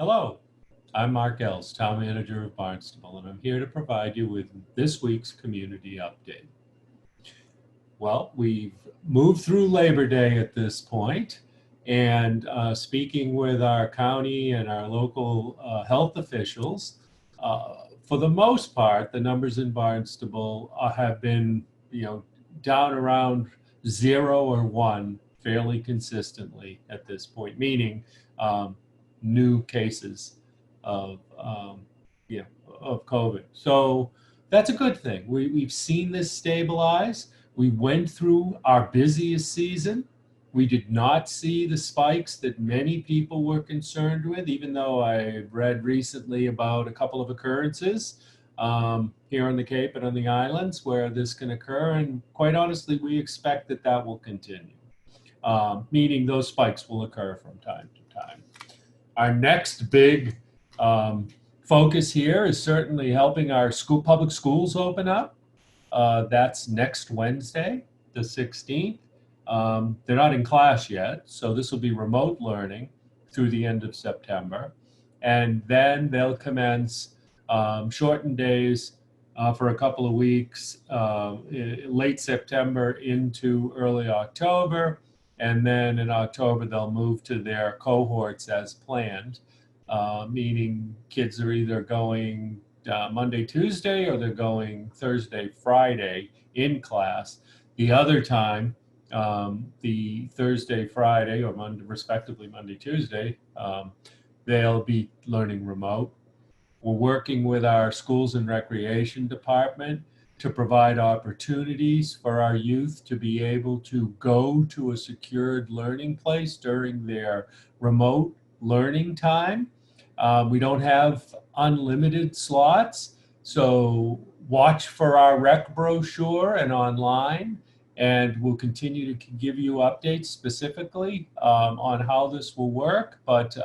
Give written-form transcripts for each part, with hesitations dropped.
Hello, I'm Mark Ells, Town Manager of Barnstable, and I'm here to provide you with this week's community update. Well, we've moved through Labor Day at this point, and speaking with our county and our local health officials, for the most part, the numbers in Barnstable have been, down around 0 or 1 fairly consistently at this point, meaning new cases of of COVID. So that's a good thing. We've seen this stabilize. We went through our busiest season. We did not see the spikes that many people were concerned with, even though I read recently about a couple of occurrences here on the Cape and on the islands where this can occur. And quite honestly, we expect that that will continue, meaning those spikes will occur from time to time. Our next big focus here is certainly helping our public schools open up. That's next Wednesday, the 16th. They're not in class yet, so this will be remote learning through the end of September. And then they'll commence shortened days for a couple of weeks, late September into early October. And then in October, they'll move to their cohorts as planned, meaning kids are either going Monday, Tuesday, or they're going Thursday, Friday in class. The other time, the Thursday, Friday, or respectively Monday, Tuesday, they'll be learning remote. We're working with our schools and recreation department to provide opportunities for our youth to be able to go to a secured learning place during their remote learning time. We don't have unlimited slots, so watch for our rec brochure and online, and we'll continue to give you updates specifically on how this will work. But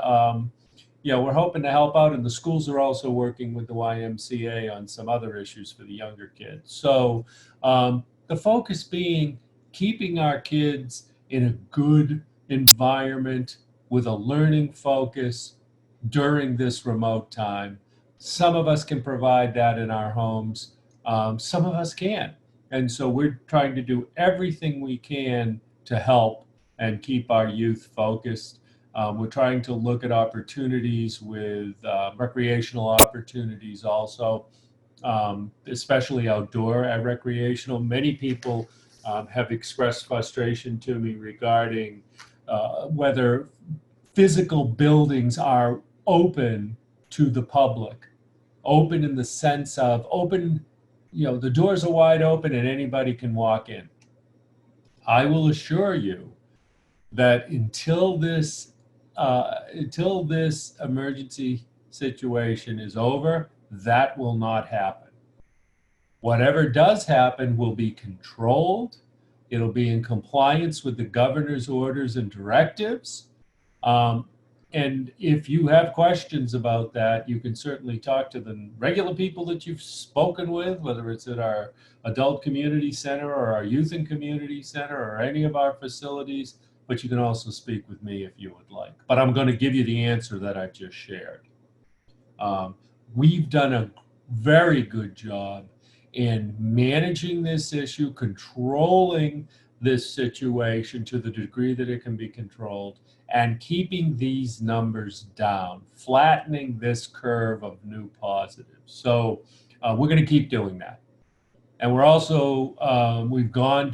we're hoping to help out, and the schools are also working with the YMCA on some other issues for the younger kids. So the focus being keeping our kids in a good environment with a learning focus during this remote time. Some of us can provide that in our homes. Some of us can't. And so we're trying to do everything we can to help and keep our youth focused. We're trying to look at opportunities with recreational opportunities also, especially outdoor and recreational. Many people have expressed frustration to me regarding whether physical buildings are open to the public, open in the sense of open, the doors are wide open and anybody can walk in. I will assure you that until this emergency situation is over, that will not happen. Whatever does happen will be controlled. It'll be in compliance with the governor's orders and directives. And if you have questions about that, you can certainly talk to the regular people that you've spoken with, whether it's at our adult community center or our youth and community center or any of our facilities. But you can also speak with me if you would like. But I'm going to give you the answer that I've just shared. We've done a very good job in managing this issue, controlling this situation to the degree that it can be controlled, and keeping these numbers down, flattening this curve of new positives. So we're going to keep doing that. And we're also, we've gone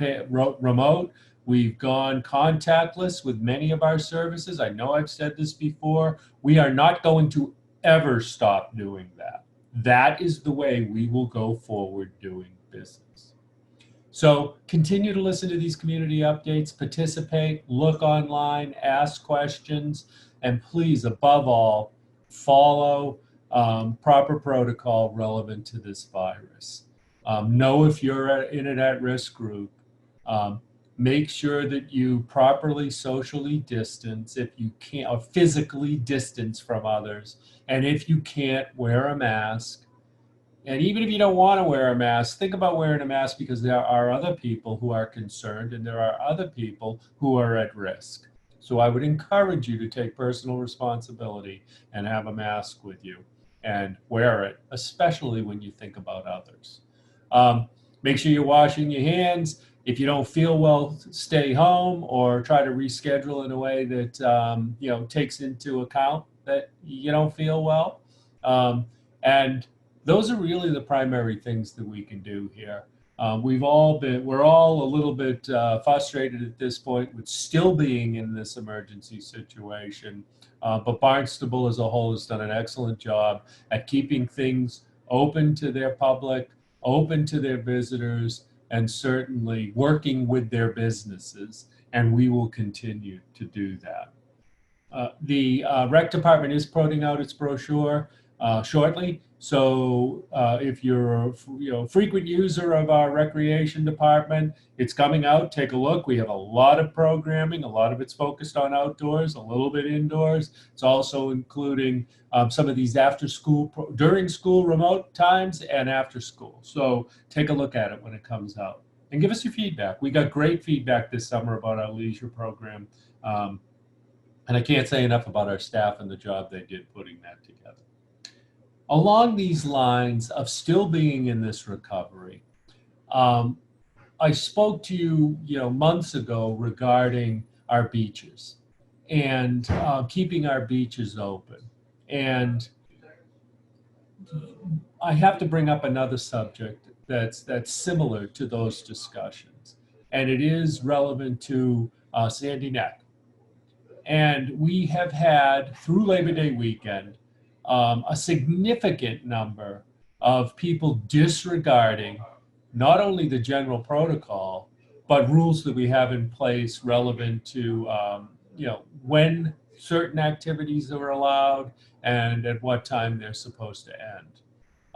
remote. We've gone contactless with many of our services. I know I've said this before. We are not going to ever stop doing that. That is the way we will go forward doing business. So continue to listen to these community updates, participate, look online, ask questions, and please, above all, follow proper protocol relevant to this virus. Know if you're in an at-risk group. Make sure that you properly socially distance if you can't, or physically distance from others. And if you can't, wear a mask. And even if you don't want to wear a mask, think about wearing a mask, because there are other people who are concerned and there are other people who are at risk. So I would encourage you to take personal responsibility and have a mask with you and wear it, especially when you think about others. Make sure you're washing your hands. If you don't feel well, stay home or try to reschedule in a way that takes into account that you don't feel well. And those are really the primary things that we can do here. We're all a little bit frustrated at this point with still being in this emergency situation. But Barnstable as a whole has done an excellent job at keeping things open to their public, open to their visitors, and certainly working with their businesses. And we will continue to do that. The rec department is putting out its brochure shortly. So if you're a frequent user of our recreation department, it's coming out. Take a look. We have a lot of programming. A lot of it's focused on outdoors, a little bit indoors. It's also including some of these during school remote times and after school. So take a look at it when it comes out and give us your feedback. We got great feedback this summer about our leisure program. And I can't say enough about our staff and the job they did putting that together. Along these lines of still being in this recovery, I spoke to you, months ago regarding our beaches and keeping our beaches open. And I have to bring up another subject that's similar to those discussions, and it is relevant to Sandy Neck. And we have had, through Labor Day weekend, a significant number of people disregarding not only the general protocol, but rules that we have in place relevant to, when certain activities are allowed and at what time they're supposed to end.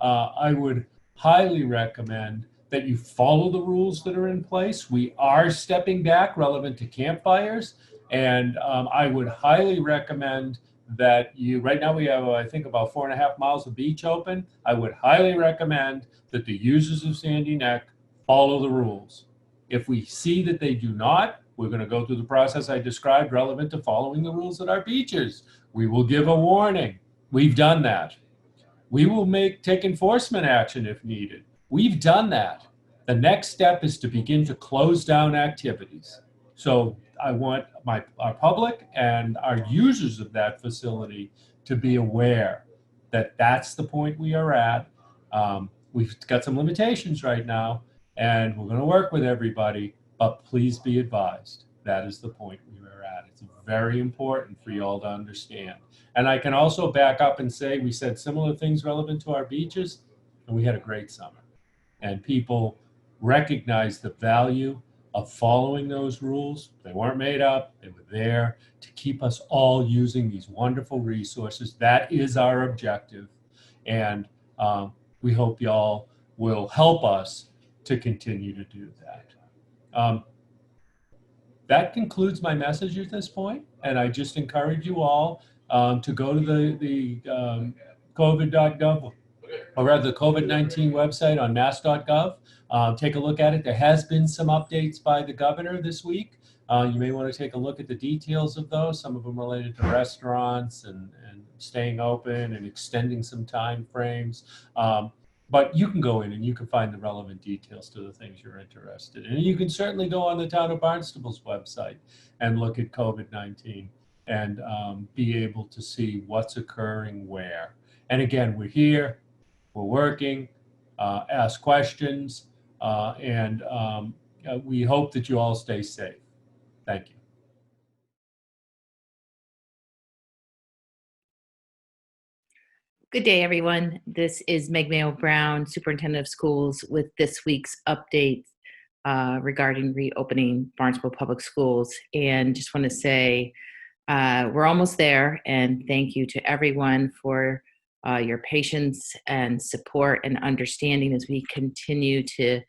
I would highly recommend that you follow the rules that are in place. We are stepping back relevant to campfires. And I would highly recommend that right now we have, I think, about 4.5 miles of beach open. I would highly recommend that the users of Sandy Neck follow the rules. If we see that they do not, we're going to go through the process I described relevant to following the rules at our beaches. We will give a warning. We've done that. We will take enforcement action if needed. We've done that. The next step is to begin to close down activities. So I want our public and our users of that facility to be aware that that's the point we are at. We've got some limitations right now, and we're going to work with everybody, but please be advised that is the point we are at. It's very important for you all to understand. And I can also back up and say we said similar things relevant to our beaches, and we had a great summer. And people recognize the value of following those rules. They weren't made up. They were there to keep us all using these wonderful resources. That is our objective. And we hope y'all will help us to continue to do that. That concludes my message at this point. And I just encourage you all to go to the COVID.gov, or rather the COVID-19 website on mass.gov. Take a look at it. There has been some updates by the governor this week. You may want to take a look at the details of those, some of them related to restaurants and staying open and extending some time frames. But you can go in and you can find the relevant details to the things you're interested in. And you can certainly go on the town of Barnstable's website and look at COVID-19 and be able to see what's occurring where. And again, we're here, we're working, ask questions, and we hope that you all stay safe. Thank you. Good day, everyone. This is Meg Mayo Brown, Superintendent of Schools, with this week's update regarding reopening Barnstable Public Schools. And just want to say we're almost there, and thank you to everyone for your patience and support and understanding as we continue to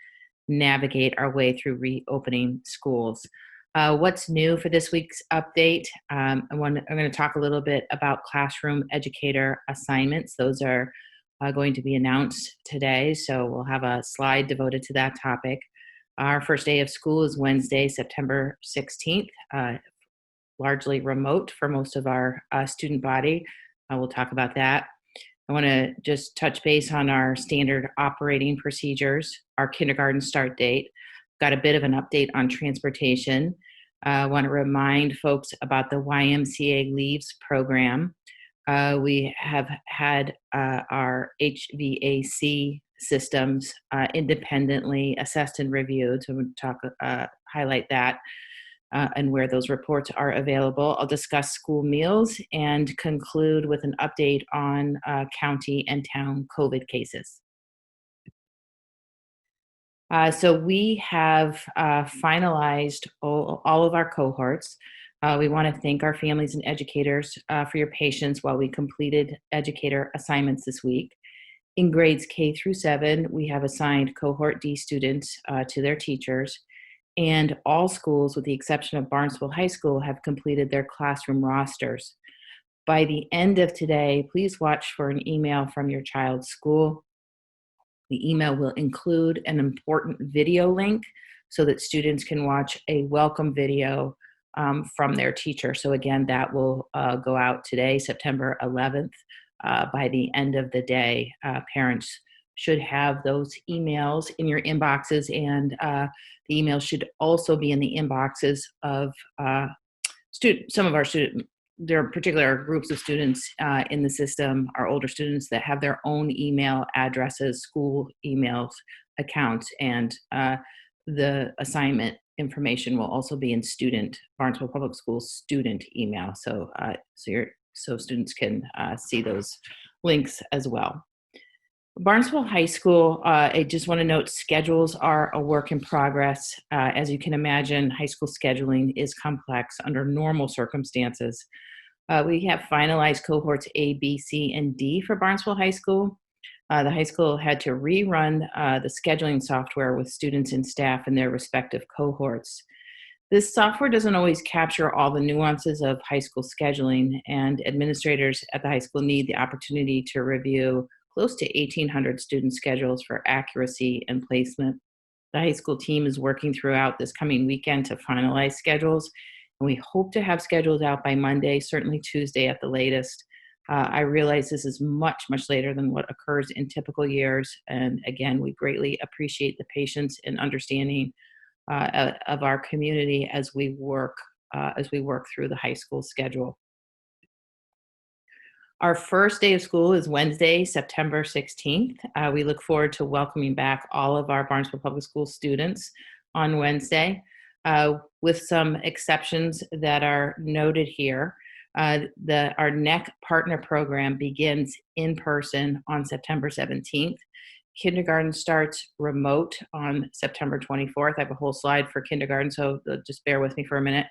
navigate our way through reopening schools. What's new for this week's update? I'm going to talk a little bit about classroom educator assignments. Those are going to be announced today, so we'll have a slide devoted to that topic. Our first day of school is Wednesday, September 16th. largely remote for most of our student body. We'll talk about that. I want to just touch base on our standard operating procedures, our kindergarten start date. Got a bit of an update on transportation. I want to remind folks about the YMCA Leaves program. We have had our HVAC systems independently assessed and reviewed. So we'll highlight that and where those reports are available. I'll discuss school meals and conclude with an update on county and town COVID cases. So we have finalized all of our cohorts. We want to thank our families and educators for your patience while we completed educator assignments this week. In grades K through 7, we have assigned cohort D students to their teachers, and all schools, with the exception of Barnstable High School, have completed their classroom rosters. By the end of today, please watch for an email from your child's school. The email will include an important video link so that students can watch a welcome video from their teacher. So again, that will go out today, September 11th. By the end of the day, parents should have those emails in your inboxes, and the email should also be in the inboxes of some of our students. There are particular groups of students in the system, our older students, that have their own email addresses, school emails, accounts, and the assignment information will also be in Barnstable Public Schools student email. So students can see those links as well. Barnstable High School, I just want to note, schedules are a work in progress. As you can imagine, high school scheduling is complex under normal circumstances. We have finalized cohorts A, B, C, and D for Barnstable High School. The high school had to rerun the scheduling software with students and staff in their respective cohorts. This software doesn't always capture all the nuances of high school scheduling, and administrators at the high school need the opportunity to review close to 1,800 student schedules for accuracy and placement. The high school team is working throughout this coming weekend to finalize schedules, and we hope to have schedules out by Monday, certainly Tuesday at the latest. I realize this is much, much later than what occurs in typical years, and again, we greatly appreciate the patience and understanding of our community as we work through the high school schedule. Our first day of school is Wednesday, September 16th. We look forward to welcoming back all of our Barnstable Public School students on Wednesday, with some exceptions that are noted here. Our NEC partner program begins in person on September 17th. Kindergarten starts remote on September 24th. I have a whole slide for kindergarten, so just bear with me for a minute.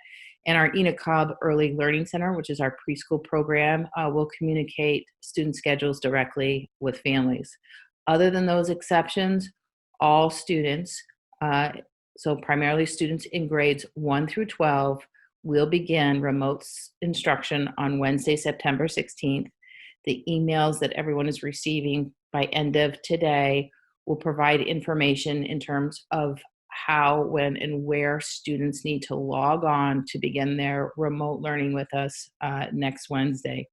And our Ena Cobb Early Learning Center, which is our preschool program, will communicate student schedules directly with families. Other than those exceptions, all students, so primarily students in grades 1 through 12, will begin remote instruction on Wednesday, September 16th. The emails that everyone is receiving by end of today will provide information in terms of how, when, and where students need to log on to begin their remote learning with us next Wednesday.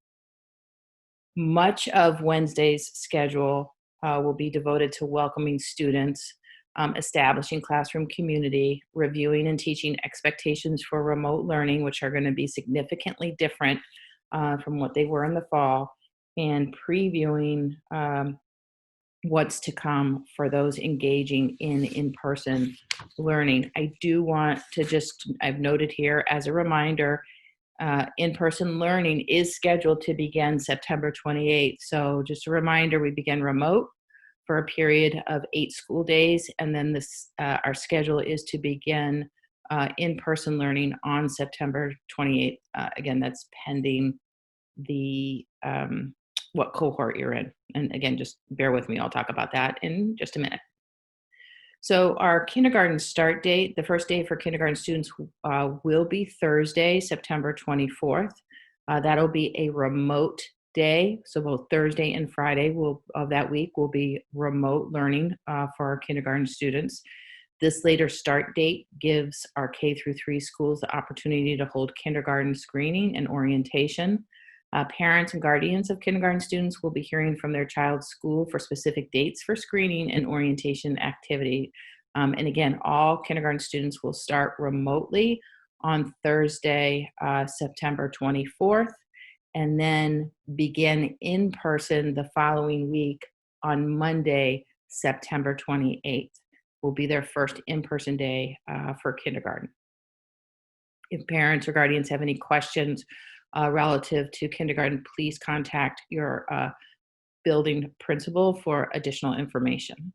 Much of Wednesday's schedule will be devoted to welcoming students, establishing classroom community, reviewing and teaching expectations for remote learning, which are going to be significantly different from what they were in the fall, and previewing what's to come for those engaging in in-person learning. I do want to I've noted here as a reminder, in-person learning is scheduled to begin September 28th. So just a reminder, we begin remote for a period of 8 school days, and then our schedule is to begin in-person learning on September 28th. Again, that's pending the what cohort you're in. And again, just bear with me. I'll talk about that in just a minute. So our kindergarten start date, the first day for kindergarten students will be Thursday, September 24th. That'll be a remote day. So both Thursday and Friday of that week will be remote learning for our kindergarten students. This later start date gives our K through 3 schools the opportunity to hold kindergarten screening and orientation. Parents and guardians of kindergarten students will be hearing from their child's school for specific dates for screening and orientation activity. And again, all kindergarten students will start remotely on Thursday, September 24th, and then begin in person the following week on Monday, September 28th. Will be their first in-person day for kindergarten. If parents or guardians have any questions relative to kindergarten, please contact your building principal for additional information.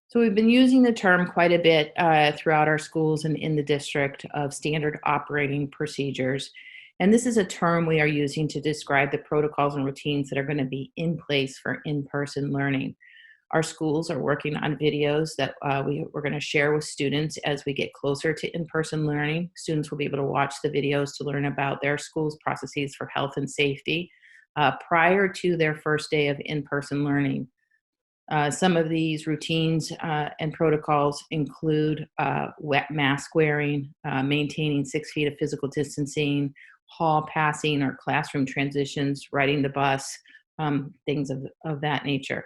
So we've been using the term quite a bit throughout our schools and in the district of standard operating procedures. And this is a term we are using to describe the protocols and routines that are going to be in place for in-person learning. Our schools are working on videos that we're going to share with students as we get closer to in-person learning. Students will be able to watch the videos to learn about their school's processes for health and safety prior to their first day of in-person learning. Some of these routines and protocols include wet mask wearing, maintaining 6 feet of physical distancing, hall passing or classroom transitions, riding the bus, things of that nature.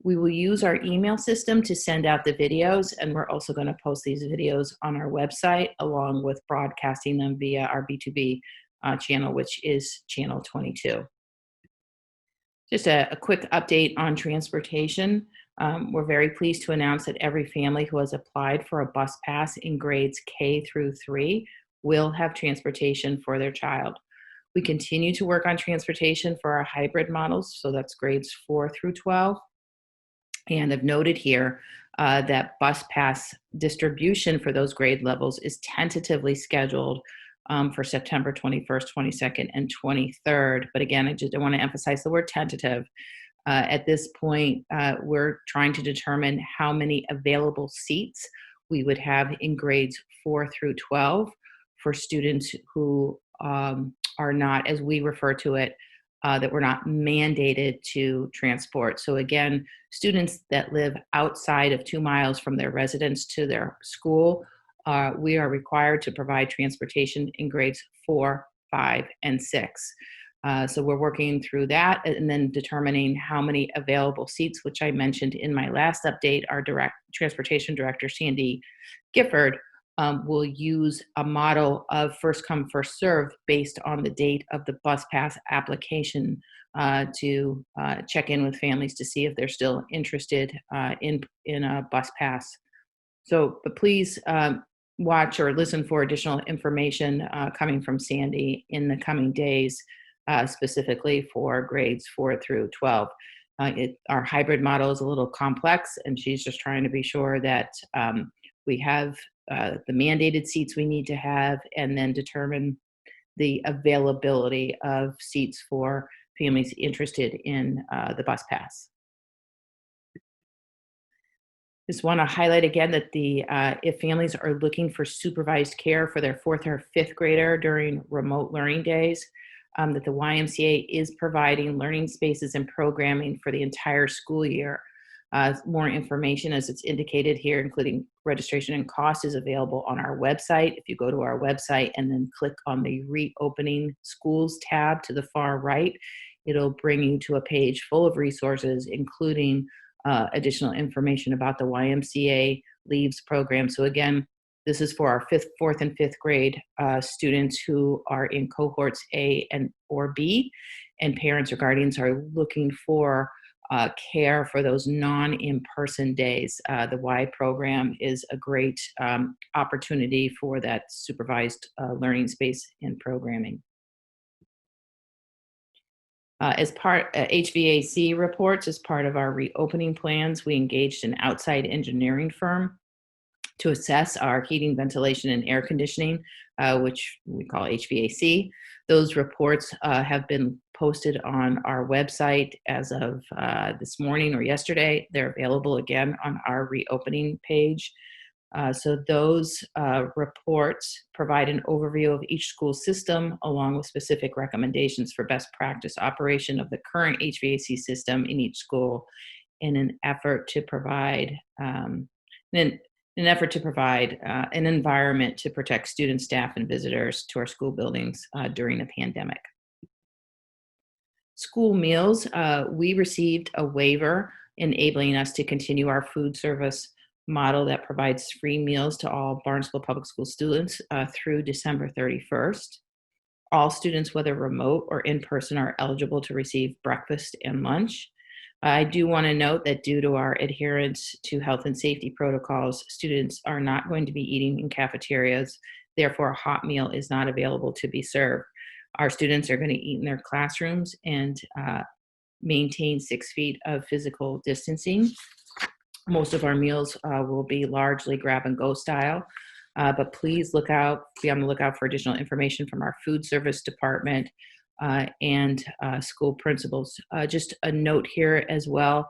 We will use our email system to send out the videos, and we're also going to post these videos on our website along with broadcasting them via our B2B channel, which is channel 22. Just a quick update on transportation. We're very pleased to announce that every family who has applied for a bus pass in grades K through 3 will have transportation for their child. We continue to work on transportation for our hybrid models, so that's grades 4 through 12. And I've noted here that bus pass distribution for those grade levels is tentatively scheduled for September 21st, 22nd, and 23rd. But again, I want to emphasize the word tentative. At this point, we're trying to determine how many available seats we would have in grades 4 through 12 for students who are not, as we refer to it, that we're not mandated to transport. So again, students that live outside of 2 miles from their residence to their school, we are required to provide transportation in grades 4, 5, and 6. So we're working through that and then determining how many available seats, which I mentioned in my last update. Our transportation director, Sandy Gifford, will use a model of first come, first serve based on the date of the bus pass application to check in with families to see if they're still interested in a bus pass. So, but please watch or listen for additional information coming from Sandy in the coming days, specifically for grades 4 through 12. Our hybrid model is a little complex, and she's just trying to be sure that we have the mandated seats we need to have, and then determine the availability of seats for families interested in the bus pass. Just want to highlight again that if families are looking for supervised care for their 4th or 5th grader during remote learning days, that the YMCA is providing learning spaces and programming for the entire school year. More information, as it's indicated here, including registration and cost, is available on our website. If you go to our website and then click on the Reopening Schools tab to the far right, it'll bring you to a page full of resources, including additional information about the YMCA Leaves program. So again, this is for our 4th and 5th grade students who are in cohorts A or B, and parents or guardians are looking for care for those non-in-person days. The Y program is a great opportunity for that supervised learning space and programming. As part HVAC Reports, as part of our reopening plans, we engaged an outside engineering firm to assess our heating, ventilation, and air conditioning, which we call HVAC. Those reports have been posted on our website as of this morning or yesterday. They're available again on our reopening page. So those reports provide an overview of each school system along with specific recommendations for best practice operation of the current HVAC system in each school, in an effort to provide an environment to protect students, staff, and visitors to our school buildings during the pandemic. School meals, we received a waiver enabling us to continue our food service model that provides free meals to all Barnstable Public School students through December 31st. All students, whether remote or in person, are eligible to receive breakfast and lunch. I do want to note that due to our adherence to health and safety protocols, students are not going to be eating in cafeterias. Therefore, a hot meal is not available to be served. Our students are going to eat in their classrooms and maintain 6 feet of physical distancing. Most of our meals will be largely grab and go style, but please be on the lookout for additional information from our food service department and school principals. Just a note here as well,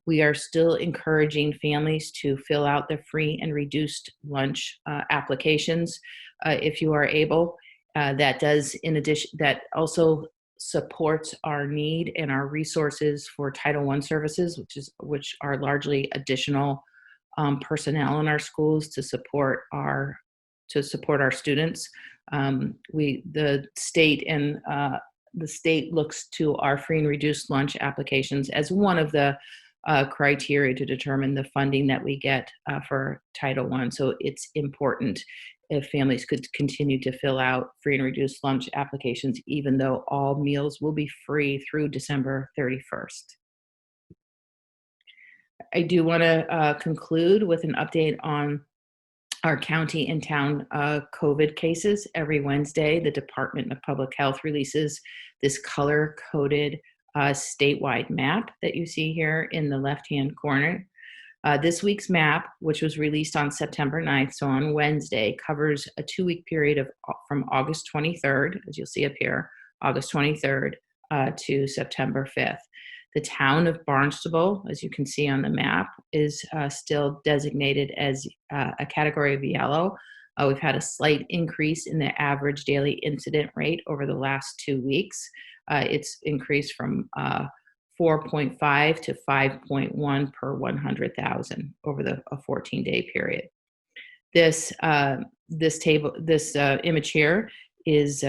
we are still encouraging families to fill out the free and reduced lunch applications if you are able. That also supports our need and our resources for Title I services, which are largely additional personnel in our schools to support our students. The state looks to our free and reduced lunch applications as one of the criteria to determine the funding that we get for Title I. So it's important if families could continue to fill out free and reduced lunch applications, even though all meals will be free through December 31st. I do want to conclude with an update on our county and town COVID cases. Every Wednesday, the Department of Public Health releases this color-coded statewide map that you see here in the left-hand corner. This week's map, which was released on September 9th, so on Wednesday, covers a 2-week period from August 23rd, as you'll see up here, August 23rd to September 5th. The town of Barnstable, as you can see on the map, is still designated as a category of yellow. We've had a slight increase in the average daily incident rate over the last 2 weeks. It's increased from 4.5 to 5.1 per 100,000 over a 14-day period. This image here is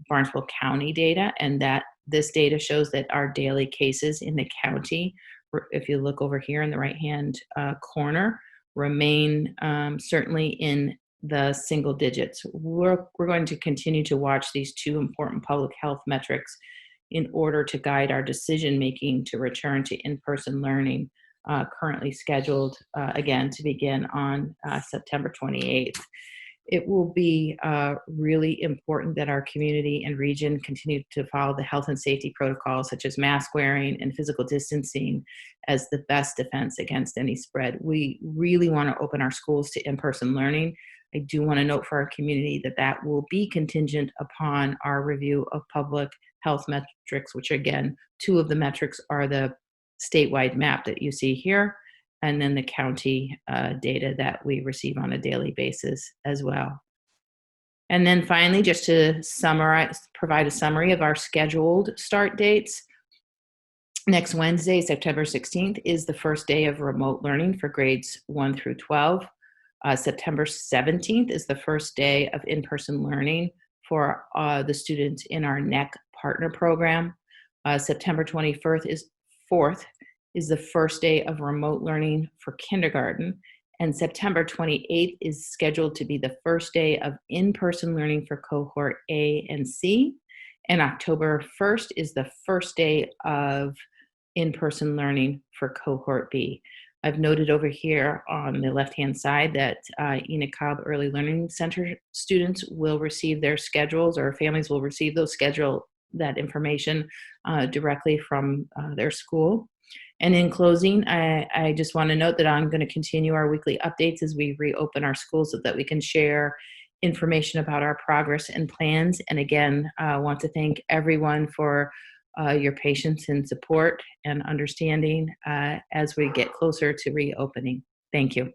Barnstable County data, and this data shows that our daily cases in the county, if you look over here in the right-hand corner, remain certainly in the single digits. We're going to continue to watch these two important public health metrics in order to guide our decision-making to return to in-person learning, currently scheduled again to begin on September 28th. It will be really important that our community and region continue to follow the health and safety protocols such as mask wearing and physical distancing as the best defense against any spread. We really want to open our schools to in-person learning. I do want to note for our community that will be contingent upon our review of public health metrics, which again, 2 of the metrics are the statewide map that you see here, and then the county data that we receive on a daily basis as well. And then finally, just to provide a summary of our scheduled start dates. Next Wednesday, September 16th, is the first day of remote learning for grades 1 through 12. September 17th is the first day of in-person learning for the students in our NEC partner program. September 24th is the first day of remote learning for kindergarten, and September 28th is scheduled to be the first day of in-person learning for cohort A and C, and October 1st is the first day of in-person learning for cohort B. I've noted over here on the left-hand side that Enoch Cobb Early Learning Center students will receive their schedules, or families will receive that information directly from their school. And in closing, I just want to note that I'm going to continue our weekly updates as we reopen our schools so that we can share information about our progress and plans. And again, I want to thank everyone for your patience and support and understanding as we get closer to reopening. Thank you.